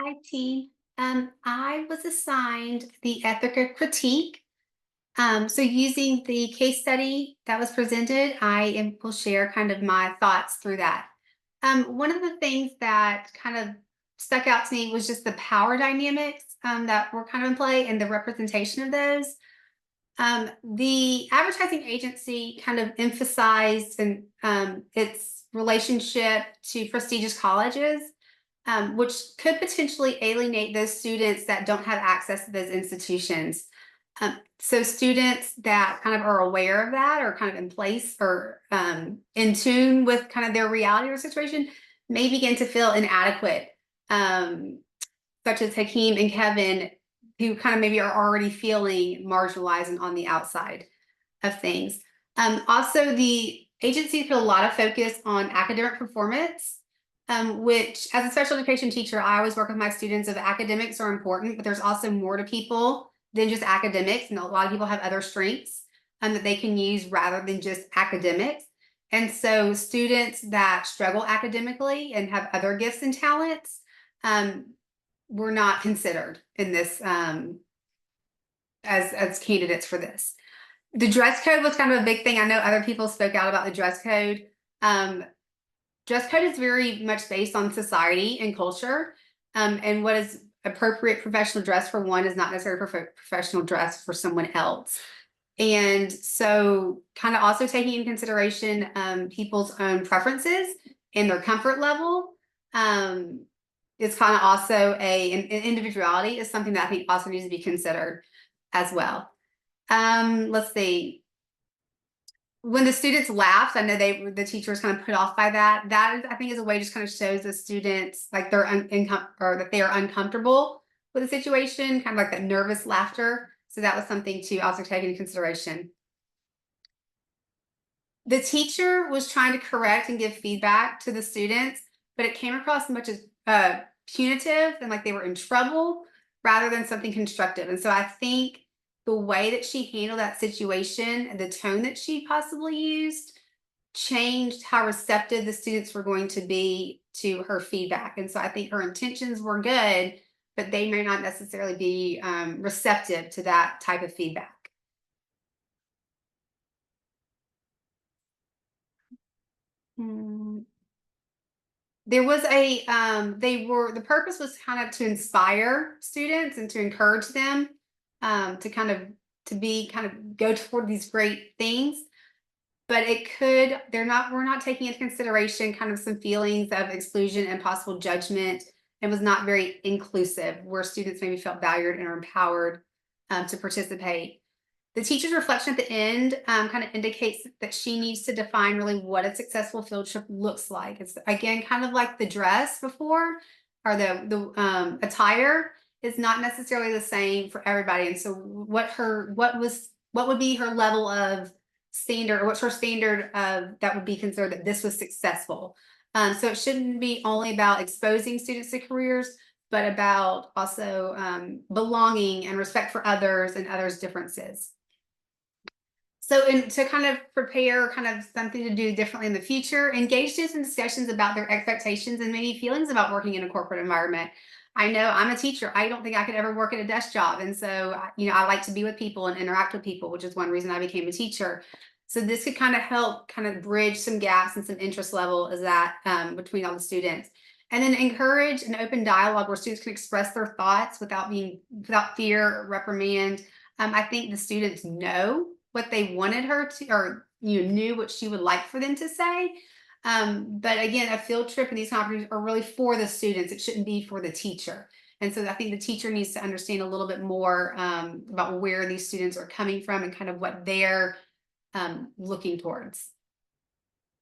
Hi, team. I was assigned the ethical critique. So using the case study that was presented, will share kind of my thoughts through that. One of the things that kind of stuck out to me was just the power dynamics that were kind of in play and the representation of those. The advertising agency kind of emphasized its relationship to prestigious colleges, which could potentially alienate those students that don't have access to those institutions. So students that kind of are aware of that or kind of in place or in tune with kind of their reality or situation may begin to feel inadequate, um, such as Hakeem and Kevin, who kind of maybe are already feeling marginalized and on the outside of things. Also, the agency put a lot of focus on academic performance, which as a special education teacher, I always work with my students of academics are important, but there's also more to people than just academics. And a lot of people have other strengths that they can use rather than just academics. And so students that struggle academically and have other gifts and talents um, were not considered in this as candidates for this. The dress code was kind of a big thing. I know other people spoke out about the dress code. Um, Dress code is very much based on society and culture, and what is appropriate professional dress for one is not necessarily professional dress for someone else. And so, kind of also taking into consideration people's own preferences and their comfort level. It's kind of also an individuality is something that I think also needs to be considered as well. Let's see. When the students laughed, I know the teacher was kind of put off by that. That is, I think, is a way just kind of shows the students like they're or that they are uncomfortable with the situation, kind of like that nervous laughter. So that was something to also take into consideration. The teacher was trying to correct and give feedback to the students, but it came across much as punitive and like they were in trouble rather than something constructive. And so I think the way that she handled that situation and the tone that she possibly used changed how receptive the students were going to be to her feedback. And so I think her intentions were good, but they may not necessarily be receptive to that type of feedback. Hmm. There was the purpose was kind of to inspire students and to encourage them to kind of to be kind of go toward these great things. But we're not taking into consideration kind of some feelings of exclusion and possible judgment and was not very inclusive where students maybe felt valued and are empowered to participate. The teacher's reflection at the end kind of indicates that she needs to define really what a successful field trip looks like. It's again kind of like the dress before, or the attire is not necessarily the same for everybody. And so, what would be her level of standard, or what's her standard of that would be considered that this was successful? So it shouldn't be only about exposing students to careers, but about also belonging and respect for others and others' differences. So, to kind of prepare kind of something to do differently in the future, engage students in discussions about their expectations and maybe feelings about working in a corporate environment. I know I'm a teacher. I don't think I could ever work at a desk job. And so, I like to be with people and interact with people, which is one reason I became a teacher. So this could kind of help kind of bridge some gaps and some interest level is that between all the students. And then encourage an open dialogue where students can express their thoughts without fear or reprimand. I think the students know what they wanted her to, or knew what she would like for them to say. But again, a field trip and these conferences are really for the students. It shouldn't be for the teacher. And so I think the teacher needs to understand a little bit more about where these students are coming from and kind of what they're looking towards.